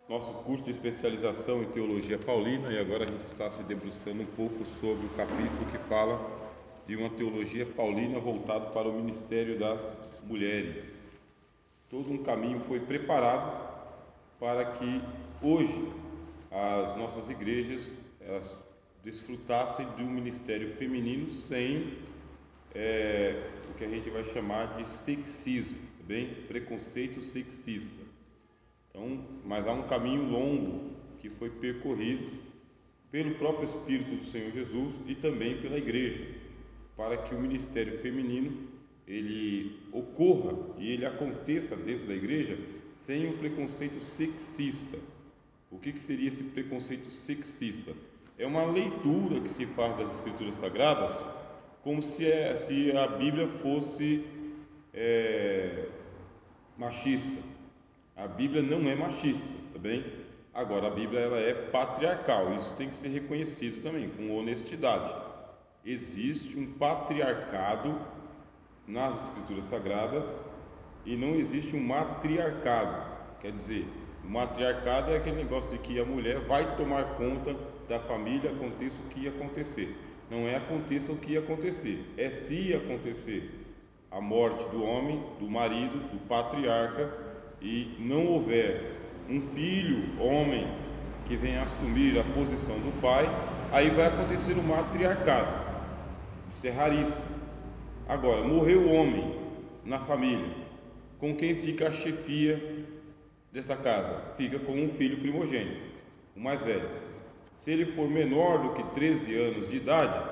nosso curso de especialização em teologia paulina, e agora a gente está se debruçando um pouco sobre o capítulo que fala de uma teologia paulina voltada para o ministério das mulheres. Todo um caminho foi preparado para que hoje as nossas igrejas elas desfrutassem de um ministério feminino sem o que a gente vai chamar de sexismo, tá bem? Preconceito sexista. Então, mas há um caminho longo que foi percorrido pelo próprio Espírito do Senhor Jesus e também pela igreja, para que o ministério feminino ele ocorra e ele aconteça dentro da igreja sem o preconceito sexista. O que seria esse preconceito sexista? É uma leitura que se faz das Escrituras Sagradas como se a Bíblia fosse machista. A Bíblia não é machista, tá bem? Agora, a Bíblia ela é patriarcal, isso tem que ser reconhecido também, com honestidade. Existe um patriarcado nas Escrituras Sagradas e não existe um matriarcado. Quer dizer, o matriarcado é aquele negócio de que a mulher vai tomar conta da família, aconteça o que acontecer. Não é aconteça o que acontecer, é se acontecer a morte do homem, do marido, do patriarca, e não houver um filho, homem, que venha assumir a posição do pai, aí vai acontecer o matriarcado. Isso é raríssimo. Agora, morreu o homem na família, com quem fica a chefia dessa casa? Fica com um filho primogênito, o mais velho. Se ele for menor do que 13 anos de idade,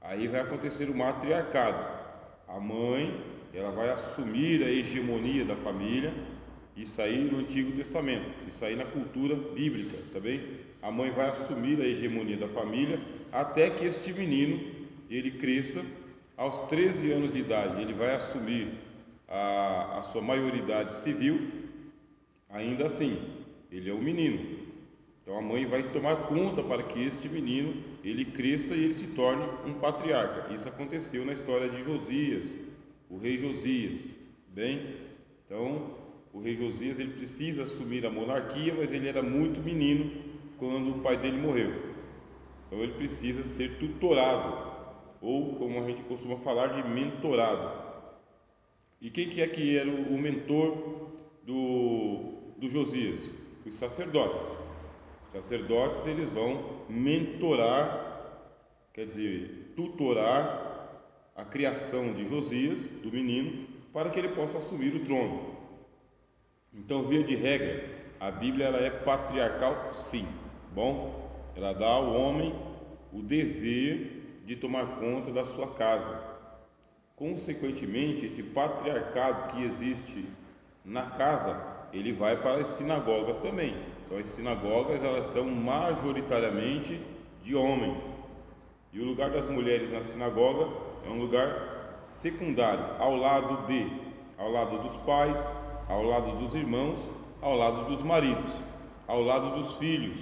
aí vai acontecer o matriarcado. A mãe, ela vai assumir a hegemonia da família. Isso aí no Antigo Testamento, isso aí na cultura bíblica, tá bem? A mãe vai assumir a hegemonia da família até que este menino, ele cresça. Aos 13 anos de idade, ele vai assumir a sua maioridade civil. Ainda assim, ele é um menino. Então a mãe vai tomar conta para que este menino ele cresça e ele se torne um patriarca. Isso aconteceu na história de Josias, o rei Josias. Bem, então o rei Josias ele precisa assumir a monarquia, mas ele era muito menino quando o pai dele morreu. Então ele precisa ser tutorado, ou como a gente costuma falar de mentorado. E quem que era o mentor do Josias? Os sacerdotes. Os sacerdotes eles vão mentorar, quer dizer, tutorar a criação de Josias, do menino, para que ele possa assumir o trono. Então, via de regra, a Bíblia ela é patriarcal, sim, bom? Ela dá ao homem o dever de tomar conta da sua casa. Consequentemente, esse patriarcado que existe na casa, ele vai para as sinagogas também. Então, as sinagogas elas são majoritariamente de homens. E o lugar das mulheres na sinagoga é um lugar secundário, ao lado dos pais, ao lado dos irmãos, ao lado dos maridos, ao lado dos filhos.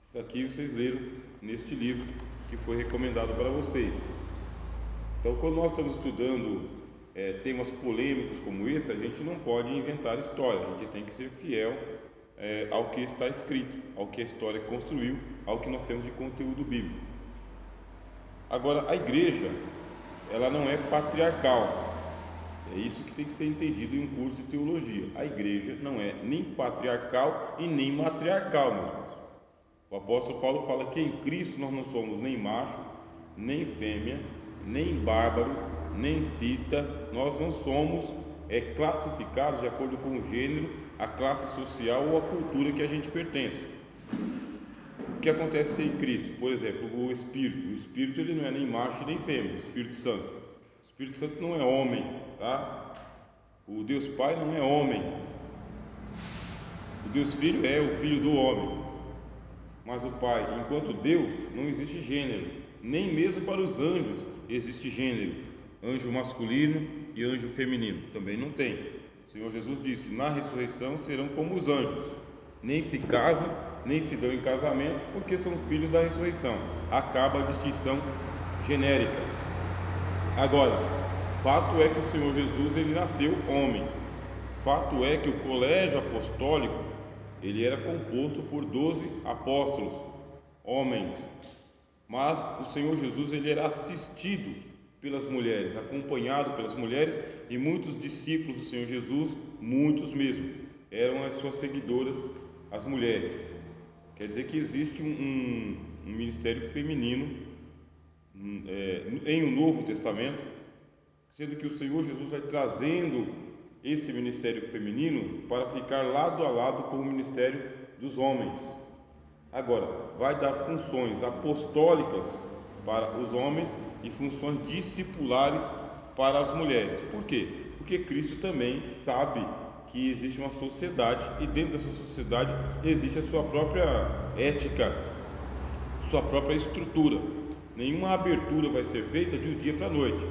Isso aqui vocês leram neste livro que foi recomendado para vocês. Então, quando nós estamos estudando temas polêmicos como esse, a gente não pode inventar história, a gente tem que ser fiel ao que está escrito, ao que a história construiu, ao que nós temos de conteúdo bíblico. Agora, a igreja, ela não é patriarcal. É isso que tem que ser entendido em um curso de teologia. A igreja não é nem patriarcal e nem matriarcal, meus irmãos. O apóstolo Paulo fala que em Cristo nós não somos nem macho, nem fêmea, nem bárbaro, nem cita. Nós não somos classificados de acordo com o gênero, a classe social ou a cultura que a gente pertence. O que acontece em Cristo? Por exemplo, o Espírito ele não é nem macho nem fêmea, o Espírito Santo. O Espírito Santo não é homem, tá? O Deus Pai não é homem. O Deus Filho é o Filho do homem. Mas o Pai, enquanto Deus, não existe gênero. Nem mesmo para os anjos existe gênero. Anjo masculino e anjo feminino. Também não tem. O Senhor Jesus disse, na ressurreição serão como os anjos. Nem se casam, nem se dão em casamento, porque são filhos da ressurreição. Acaba a distinção genérica. Agora, fato é que o Senhor Jesus ele nasceu homem. Fato é que o colégio apostólico ele era composto por 12 apóstolos, homens, mas o Senhor Jesus ele era assistido pelas mulheres, acompanhado pelas mulheres, e muitos discípulos do Senhor Jesus, muitos mesmo, eram as suas seguidoras, as mulheres. Quer dizer que existe um ministério feminino em um Novo Testamento, sendo que o Senhor Jesus vai trazendo esse ministério feminino para ficar lado a lado com o ministério dos homens. Agora, vai dar funções apostólicas para os homens e funções discipulares para as mulheres. Por quê? Porque Cristo também sabe que existe uma sociedade e dentro dessa sociedade existe a sua própria ética, sua própria estrutura. Nenhuma abertura vai ser feita de um dia para a noite.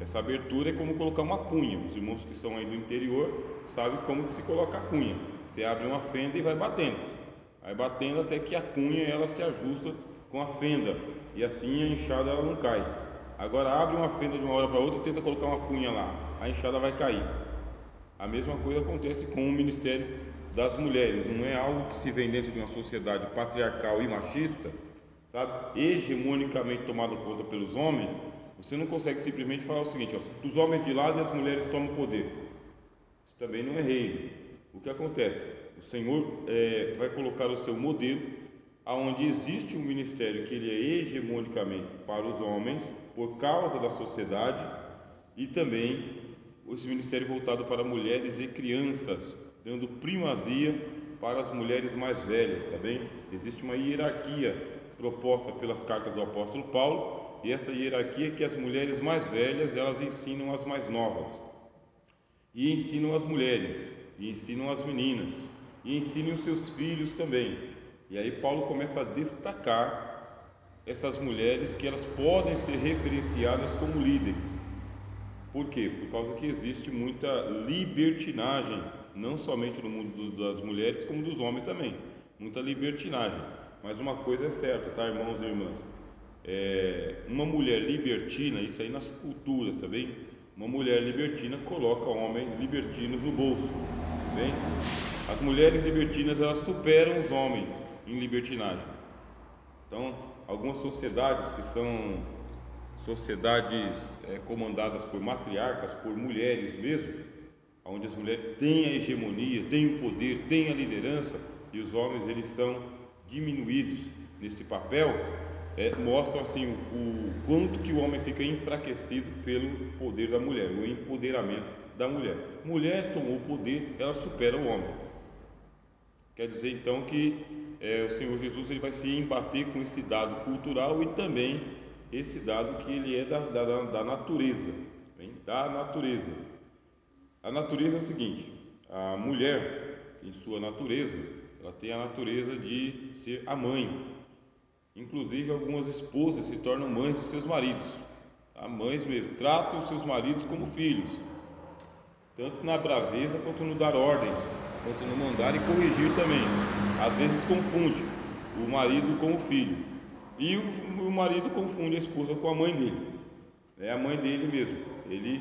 Essa abertura é como colocar uma cunha. Os irmãos que são aí do interior sabem como que se coloca a cunha. Você abre uma fenda e vai batendo até que a cunha ela se ajusta com a fenda e assim a enxada ela não cai. Agora abre uma fenda de uma hora para outra e tenta colocar uma cunha lá, a enxada vai cair. A mesma coisa acontece com o ministério das mulheres. Não é algo que se vem dentro de uma sociedade patriarcal e machista, sabe, hegemonicamente tomado conta pelos homens. Você não consegue simplesmente falar o seguinte: ó, os homens de lado e as mulheres tomam poder. Isso também não é reino. O que acontece? O Senhor vai colocar o seu modelo, aonde existe um ministério que ele é hegemonicamente para os homens, por causa da sociedade, e também esse ministério voltado para mulheres e crianças, dando primazia para as mulheres mais velhas, tá bem? Existe uma hierarquia proposta pelas cartas do apóstolo Paulo, e esta hierarquia é que as mulheres mais velhas, elas ensinam as mais novas, e ensinam as mulheres, e ensinam as meninas, e ensinam os seus filhos também. E aí Paulo começa a destacar essas mulheres que elas podem ser referenciadas como líderes. Por quê? Por causa que existe muita libertinagem, não somente no mundo das mulheres, como dos homens também. Muita libertinagem. Mas uma coisa é certa, tá, irmãos e irmãs? Uma mulher libertina, isso aí nas culturas, tá bem? Uma mulher libertina coloca homens libertinos no bolso, tá bem? As mulheres libertinas, elas superam os homens em libertinagem. Então, algumas sociedades que são sociedades comandadas por matriarcas, por mulheres mesmo, onde as mulheres têm a hegemonia, têm o poder, têm a liderança, e os homens eles são diminuídos nesse papel, mostram assim o quanto que o homem fica enfraquecido pelo poder da mulher, o empoderamento da mulher. Mulher tomou o poder, ela supera o homem. Quer dizer então que o Senhor Jesus ele vai se embater com esse dado cultural e também esse dado que ele é da natureza, bem? Da natureza. A natureza é o seguinte: a mulher, em sua natureza, ela tem a natureza de ser a mãe. Inclusive, algumas esposas se tornam mães de seus maridos, tá? Mães mesmo, tratam os seus maridos como filhos, tanto na braveza quanto no dar ordens, quanto no mandar e corrigir também. Às vezes confunde o marido com o filho, e o marido confunde a esposa com a mãe dele. É a mãe dele mesmo. Ele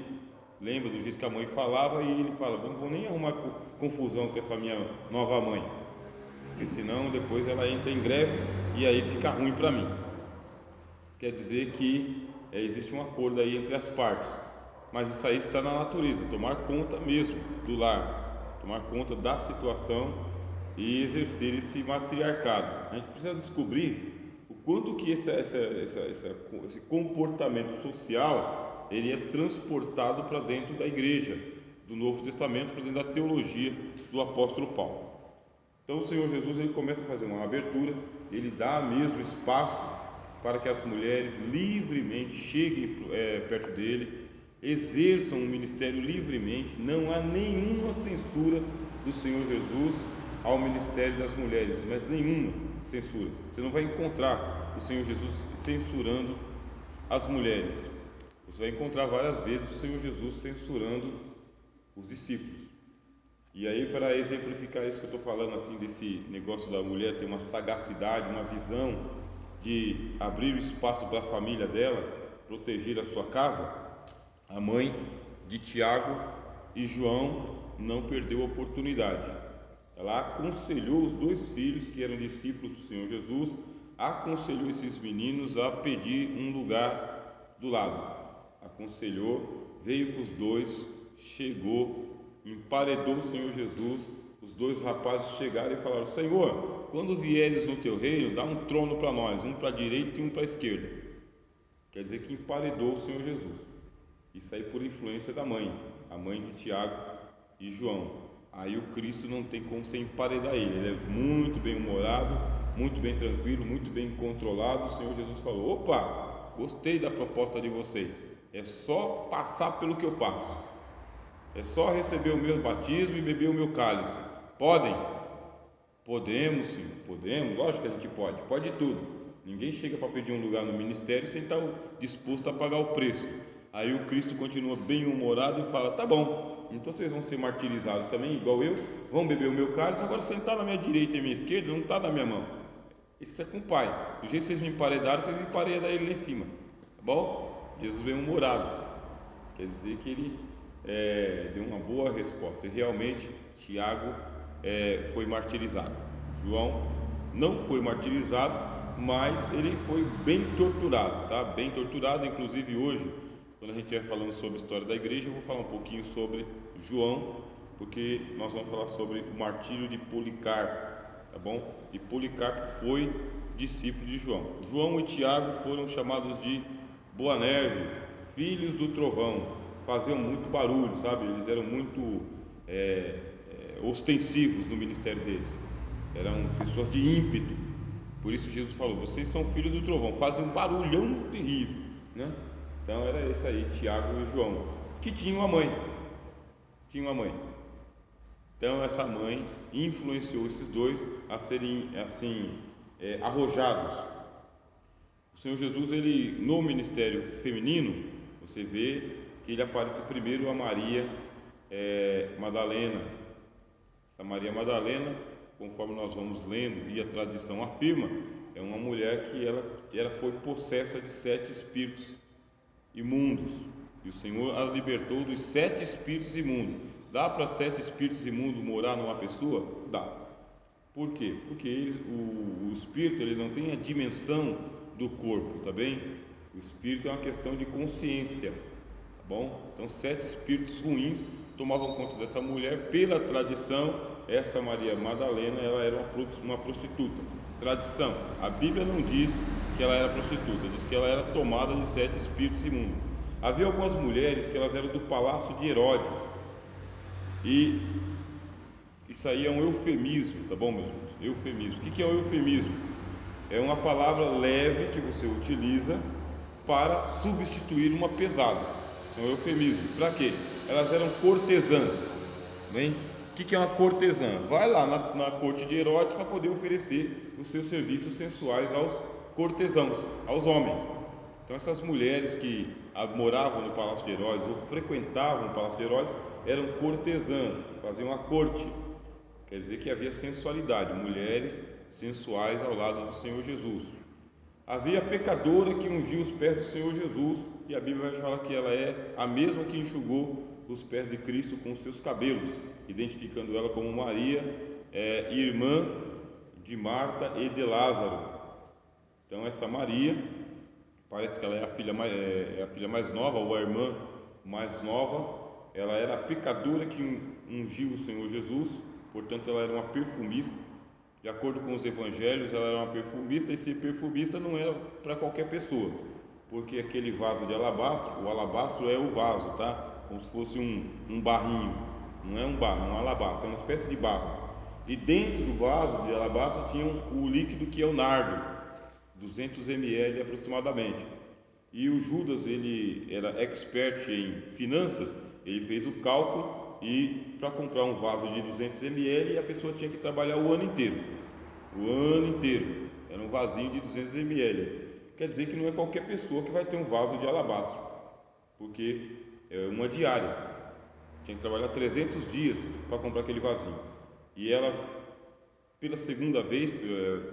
lembra do jeito que a mãe falava e ele fala: não vou nem arrumar confusão com essa minha nova mãe, porque senão depois ela entra em greve e aí fica ruim para mim. Quer dizer que existe um acordo aí entre as partes, mas isso aí está na natureza, tomar conta mesmo do lar, tomar conta da situação e exercer esse matriarcado. A gente precisa descobrir o quanto que esse comportamento social ele é transportado para dentro da igreja do Novo Testamento, para dentro da teologia do apóstolo Paulo. Então o Senhor Jesus ele começa a fazer uma abertura, ele dá mesmo espaço para que as mulheres livremente cheguem perto dele, exerçam o ministério livremente. Não há nenhuma censura do Senhor Jesus ao ministério das mulheres, mas nenhuma censura. Você não vai encontrar o Senhor Jesus censurando as mulheres. Você vai encontrar várias vezes o Senhor Jesus censurando os discípulos. E aí, para exemplificar isso que eu estou falando, assim, desse negócio da mulher ter uma sagacidade, uma visão de abrir o espaço para a família dela, proteger a sua casa, a mãe de Tiago e João não perdeu a oportunidade. Ela aconselhou os dois filhos que eram discípulos do Senhor Jesus, aconselhou esses meninos a pedir um lugar do lado. Aconselhou, veio com os dois, chegou, emparedou o Senhor Jesus. Os dois rapazes chegaram e falaram: Senhor, quando vieres no teu reino, dá um trono para nós, um para a direita e um para a esquerda. Quer dizer que emparedou o Senhor Jesus. Isso aí por influência da mãe, a mãe de Tiago e João. Aí o Cristo não tem como você emparedar ele é muito bem humorado, muito bem tranquilo, muito bem controlado. O Senhor Jesus falou: opa, gostei da proposta de vocês, é só passar pelo que eu passo, é só receber o meu batismo e beber o meu cálice. Podem? Podemos, sim, podemos, lógico que a gente pode tudo. Ninguém chega para pedir um lugar no ministério sem estar disposto a pagar o preço. Aí o Cristo continua bem humorado e fala: tá bom, então vocês vão ser martirizados também, igual eu, vão beber o meu cálice, agora sentar na minha direita e na minha esquerda não está na minha mão. Isso é com o Pai. Do jeito que vocês me emparedaram, vocês emparedam ele lá em cima. Tá bom? Jesus bem humorado. Quer dizer que ele deu uma boa resposta. E realmente Tiago foi martirizado. João não foi martirizado, mas ele foi bem torturado, tá? Bem torturado. Inclusive hoje, quando a gente vai falando sobre a história da igreja, eu vou falar um pouquinho sobre João, porque nós vamos falar sobre o martírio de Policarpo, tá bom? E Policarpo foi discípulo de João. João e Tiago foram chamados de Boanerges, filhos do trovão. Faziam muito barulho, sabe? Eles eram muito ostensivos no ministério deles. Eram pessoas de ímpeto. Por isso Jesus falou: vocês são filhos do trovão, fazem um barulhão terrível, né? Então era esse aí, Tiago e João, que tinham uma mãe. Então essa mãe influenciou esses dois a serem assim arrojados. O Senhor Jesus, ele no ministério feminino, você vê que ele aparece primeiro a Maria Madalena. Essa Maria Madalena, conforme nós vamos lendo e a tradição afirma, é uma mulher que ela foi possessa de 7 espíritos imundos, e o Senhor a libertou dos 7 espíritos imundos. Dá para 7 espíritos imundos morar numa pessoa? Dá. Por quê? Porque o espírito ele não tem a dimensão do corpo, tá bem? O espírito é uma questão de consciência, tá bom? Então 7 espíritos ruins tomavam conta dessa mulher. Pela tradição, essa Maria Madalena ela era uma prostituta. Tradição, a Bíblia não diz que ela era prostituta, diz que ela era tomada de 7 espíritos imundos. Havia algumas mulheres que elas eram do palácio de Herodes, e isso aí é um eufemismo, tá bom, meus irmãos? Eufemismo. O que é um eufemismo? É uma palavra leve que você utiliza para substituir uma pesada. Isso é um eufemismo. Para quê? Elas eram cortesãs, bem? O que é uma cortesã? Vai lá na corte de Herodes para poder oferecer os seus serviços sensuais aos cortesãos, aos homens. Então essas mulheres que moravam no palácio de Herodes ou frequentavam o palácio de Herodes eram cortesãs, faziam a corte. Quer dizer que havia sensualidade, mulheres sensuais ao lado do Senhor Jesus. Havia a pecadora que ungiu os pés do Senhor Jesus, e a Bíblia vai falar que ela é a mesma que enxugou os pés de Cristo com os seus cabelos, identificando ela como Maria, irmã de Marta e de Lázaro. Então essa Maria, parece que ela é a filha mais nova, ou a irmã mais nova. Ela era a pecadora que ungiu o Senhor Jesus, portanto ela era uma perfumista. De acordo com os evangelhos, ela era uma perfumista, e ser perfumista não era para qualquer pessoa, porque aquele vaso de alabastro, o alabastro é o vaso, tá? Como se fosse um barrinho, não é um barro, é um alabastro, é uma espécie de barro. E dentro do vaso de alabastro tinha o líquido que é o nardo, 200 ml aproximadamente. E o Judas, ele era expert em finanças, ele fez o cálculo, e para comprar um vaso de 200 ml a pessoa tinha que trabalhar o ano inteiro. Era um vasinho de 200 ml. Quer dizer que não é qualquer pessoa que vai ter um vaso de alabastro, porque é uma diária. Tinha que trabalhar 300 dias para comprar aquele vasinho. E ela, pela segunda vez,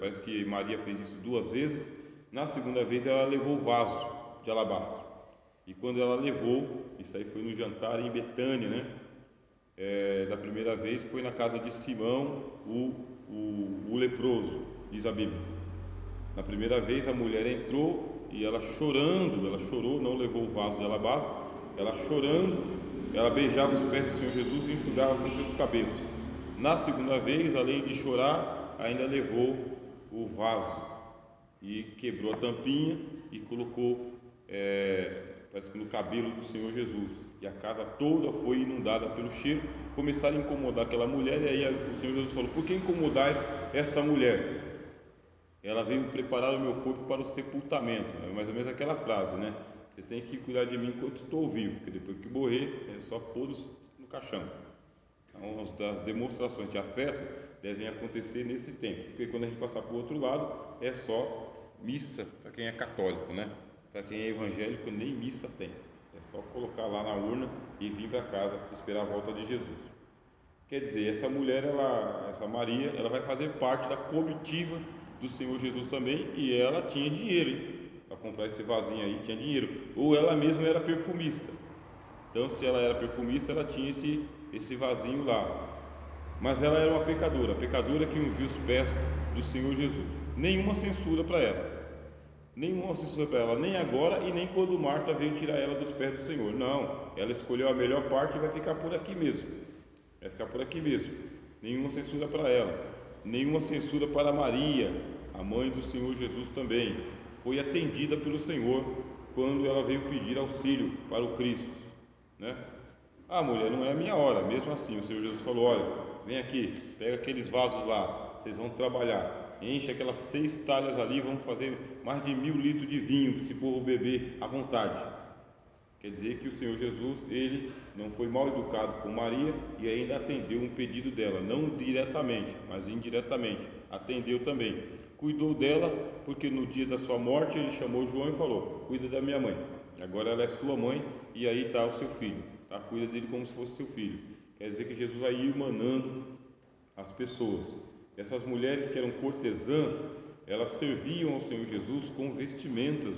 parece que Maria fez isso 2 vezes. Na segunda vez ela levou o vaso de alabastro. E quando ela levou, isso aí foi no jantar em Betânia, né? da primeira vez foi na casa de Simão, o leproso, diz a Bíblia. Na primeira vez a mulher entrou e ela chorando, ela chorou, não levou o vaso de alabastro, ela chorando, ela beijava os pés do Senhor Jesus e enxugava com seus cabelos. Na segunda vez, além de chorar, ainda levou o vaso e quebrou a tampinha e colocou, parece que no cabelo do Senhor Jesus. E a casa toda foi inundada pelo cheiro. Começaram a incomodar aquela mulher, e aí o Senhor Jesus falou: por que incomodais esta mulher? Ela veio preparar o meu corpo para o sepultamento. É mais ou menos aquela frase, né? Você tem que cuidar de mim enquanto estou vivo, porque depois que morrer é só pôr no caixão. Então, as demonstrações de afeto devem acontecer nesse tempo, porque quando a gente passar para o outro lado é só missa para quem é católico, né? Para quem é evangélico nem missa tem, é só colocar lá na urna e vir para casa esperar a volta de Jesus. Quer dizer, essa mulher, essa Maria, ela vai fazer parte da comitiva do Senhor Jesus também, e ela tinha dinheiro, hein? Para comprar esse vasinho aí, tinha dinheiro, ou ela mesma era perfumista. Então, se ela era perfumista, ela tinha esse vasinho lá. Mas ela era uma pecadora, a pecadora que ungiu os pés do Senhor Jesus. Nenhuma censura para ela, nem agora e nem quando Marta veio tirar ela dos pés do Senhor. Não, ela escolheu a melhor parte e vai ficar por aqui mesmo. Nenhuma censura para ela, nenhuma censura para Maria, a mãe do Senhor Jesus também. Foi atendida pelo Senhor quando ela veio pedir auxílio para o Cristo, né? Ah, mulher, não é a minha hora. Mesmo assim, o Senhor Jesus falou: olha, vem aqui, pega aqueles vasos lá, vocês vão trabalhar, enche aquelas 6 talhas ali, vamos fazer mais de 1000 litros de vinho, se povo beber à vontade. Quer dizer que o Senhor Jesus, ele não foi mal educado com Maria e ainda atendeu um pedido dela, não diretamente, mas indiretamente, atendeu também. Cuidou dela, porque no dia da sua morte ele chamou João e falou: cuida da minha mãe, agora ela é sua mãe e aí está o seu filho, tá? Cuida dele como se fosse seu filho. Quer dizer que Jesus vai irmanando as pessoas. Essas mulheres que eram cortesãs, elas serviam ao Senhor Jesus com vestimentas.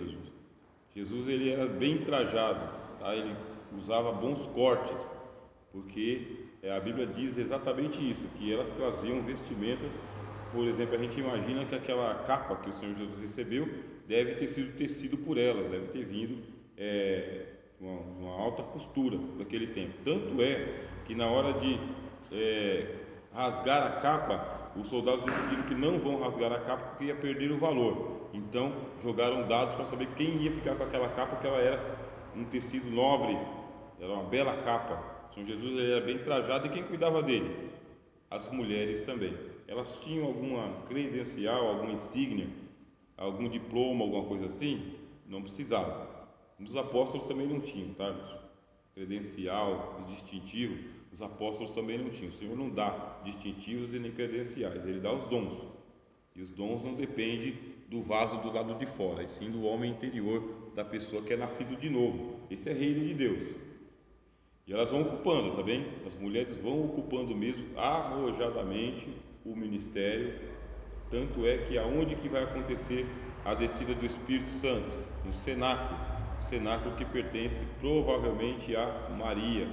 Jesus ele era bem trajado, tá? Ele usava bons cortes, porque a Bíblia diz exatamente isso, que elas traziam vestimentas. Por exemplo, a gente imagina que aquela capa que o Senhor Jesus recebeu deve ter sido tecido por elas, deve ter vindo uma alta costura daquele tempo. Tanto é que na hora de rasgar a capa, os soldados decidiram que não vão rasgar a capa porque ia perder o valor. Então jogaram dados para saber quem ia ficar com aquela capa, porque ela era um tecido nobre, era uma bela capa. O Senhor Jesus ele era bem trajado, e quem cuidava dele? As mulheres também. Elas tinham alguma credencial, alguma insígnia, algum diploma, alguma coisa assim? Não precisava. Os apóstolos também não tinham, tá? Credencial, distintivo, os apóstolos também não tinham. O Senhor não dá distintivos e nem credenciais, Ele dá os dons. E os dons não dependem do vaso do lado de fora, e sim do homem interior, da pessoa que é nascido de novo. Esse é reino de Deus. E elas vão ocupando, tá bem? As mulheres vão ocupando mesmo arrojadamente o ministério. Tanto é que aonde que vai acontecer a descida do Espírito Santo? No cenáculo que pertence provavelmente a Maria.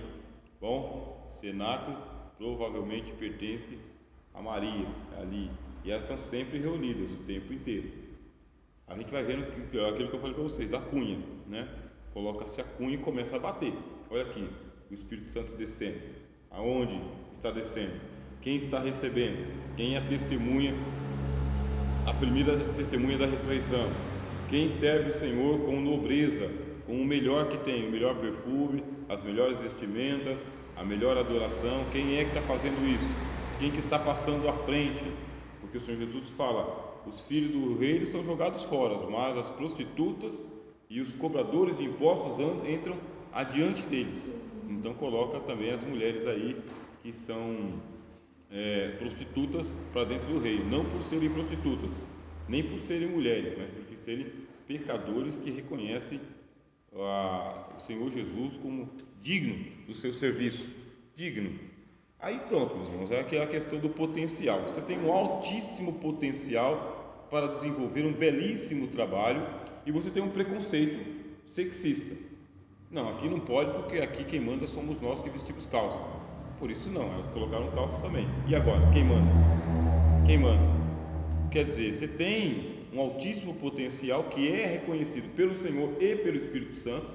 Bom, cenáculo provavelmente pertence a Maria ali, e elas estão sempre reunidas o tempo inteiro. A gente vai vendo aquilo que eu falei para vocês da cunha, né? Coloca-se a cunha e começa a bater. Olha aqui, o Espírito Santo descendo. Aonde está descendo? Quem está recebendo? Quem é a testemunha, a primeira testemunha da ressurreição? Quem serve o Senhor com nobreza, com o melhor que tem, o melhor perfume, as melhores vestimentas, a melhor adoração? Quem é que está fazendo isso? Quem que está passando à frente? Porque o Senhor Jesus fala: os filhos do reino são jogados fora, mas as prostitutas e os cobradores de impostos entram adiante deles. Então coloca também as mulheres aí que são prostitutas para dentro do reino, não por serem prostitutas, nem por serem mulheres, mas por serem pecadores que reconhecem o Senhor Jesus como digno do seu serviço, digno. Aí pronto, meus irmãos, é aquela questão do potencial. Você tem um altíssimo potencial para desenvolver um belíssimo trabalho, e você tem um preconceito sexista. Não, aqui não pode, porque aqui quem manda somos nós que vestimos calça. Por isso não, elas colocaram calças também. E agora, quem manda? Quem manda? Quer dizer, você tem um altíssimo potencial que é reconhecido pelo Senhor e pelo Espírito Santo,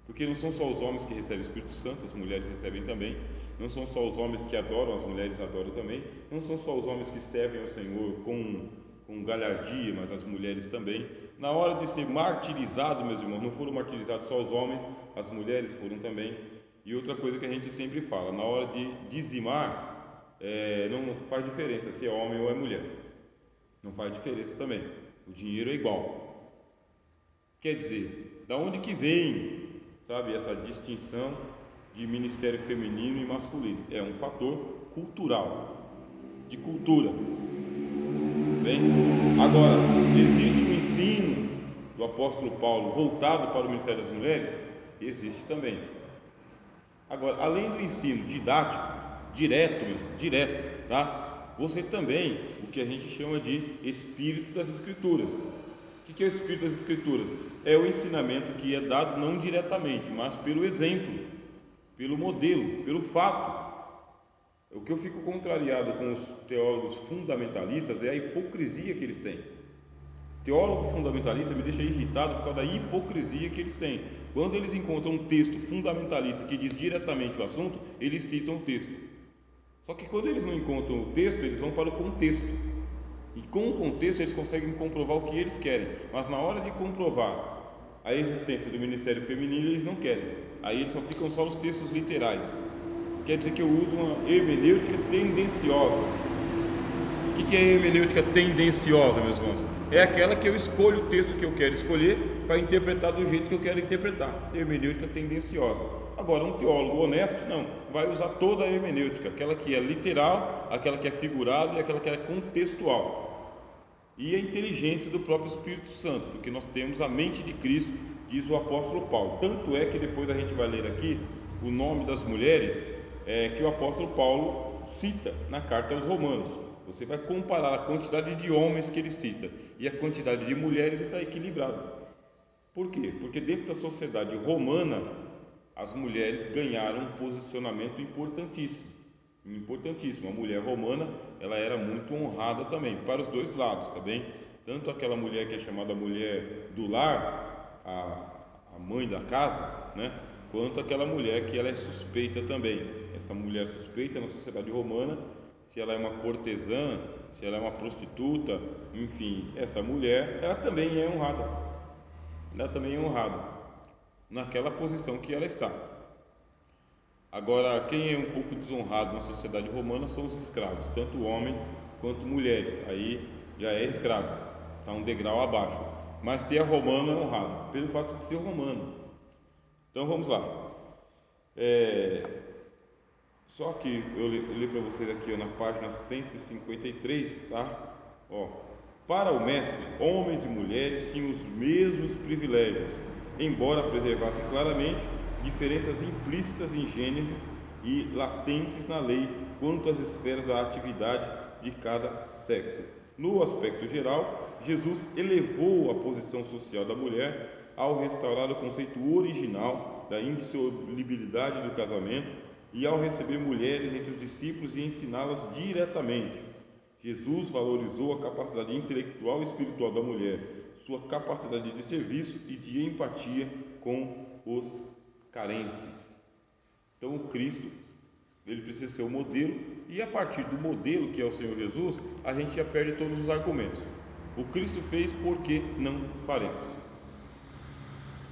porque não são só os homens que recebem o Espírito Santo, as mulheres recebem também. Não são só os homens que adoram, as mulheres adoram também. Não são só os homens que servem ao Senhor com galhardia, mas as mulheres também. Na hora de ser martirizado, meus irmãos, não foram martirizados só os homens, as mulheres foram também. E outra coisa que a gente sempre fala, na hora de dizimar, não faz diferença se é homem ou é mulher. Não faz diferença também. O dinheiro é igual. Quer dizer, da onde que vem, sabe, essa distinção de ministério feminino e masculino? É um fator cultural, de cultura. Bem, agora, existe um ensino do apóstolo Paulo voltado para o ministério das mulheres? Existe também. Agora, além do ensino didático, direto, tá? Você também, o que a gente chama de espírito das Escrituras. O que é o espírito das Escrituras? É o ensinamento que é dado não diretamente, mas pelo exemplo, pelo modelo, pelo fato. O que eu fico contrariado com os teólogos fundamentalistas é a hipocrisia que eles têm. Teólogo fundamentalista me deixa irritado por causa da hipocrisia que eles têm. Quando eles encontram um texto fundamentalista que diz diretamente o assunto, eles citam o texto. Só que quando eles não encontram o texto, eles vão para o contexto. E com o contexto eles conseguem comprovar o que eles querem. Mas na hora de comprovar a existência do ministério feminino, eles não querem. Aí eles só ficam só nos textos literais. Quer dizer que eu uso uma hermenêutica tendenciosa. O que é hermenêutica tendenciosa, meus irmãos? É aquela que eu escolho o texto que eu quero escolher para interpretar do jeito que eu quero interpretar. Hermenêutica tendenciosa. Agora, um teólogo honesto, não, vai usar toda a hermenêutica, aquela que é literal, aquela que é figurada e aquela que é contextual. E a inteligência do próprio Espírito Santo, porque nós temos a mente de Cristo, diz o apóstolo Paulo. Tanto é que depois a gente vai ler aqui o nome das mulheres que o apóstolo Paulo cita na carta aos Romanos. Você vai comparar a quantidade de homens que ele cita e a quantidade de mulheres, está equilibrado. Por quê? Porque dentro da sociedade romana, as mulheres ganharam um posicionamento importantíssimo. A mulher romana, ela era muito honrada também, para os dois lados, tá bem? Tanto aquela mulher que é chamada mulher do lar, a mãe da casa, né? Quanto aquela mulher que ela é suspeita também. Essa mulher suspeita na sociedade romana, se ela é uma cortesã, se ela é uma prostituta, enfim, essa mulher, ela também é honrada. Ela também é honrada naquela posição que ela está. Agora, quem é um pouco desonrado na sociedade romana são os escravos, tanto homens quanto mulheres. Aí já é escravo, está um degrau abaixo. Mas se é romano, é honrado, pelo fato de ser romano. Então vamos lá. Só que eu li para vocês aqui na página 153, tá? Para o mestre, homens e mulheres tinham os mesmos privilégios, embora preservassem claramente diferenças implícitas em Gênesis e latentes na lei quanto às esferas da atividade de cada sexo. No aspecto geral, Jesus elevou a posição social da mulher ao restaurar o conceito original da indissolubilidade do casamento e ao receber mulheres entre os discípulos e ensiná-las diretamente. Jesus valorizou a capacidade intelectual e espiritual da mulher, sua capacidade de serviço e de empatia com os carentes. Então, o Cristo, ele precisa ser o modelo, e a partir do modelo que é o Senhor Jesus, a gente já perde todos os argumentos. O Cristo fez, porque não faremos?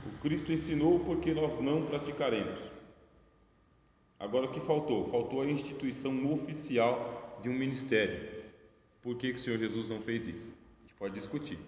O Cristo ensinou, porque nós não praticaremos? Agora, o que faltou? Faltou a instituição oficial de um ministério. Por que o Senhor Jesus não fez isso? A gente pode discutir.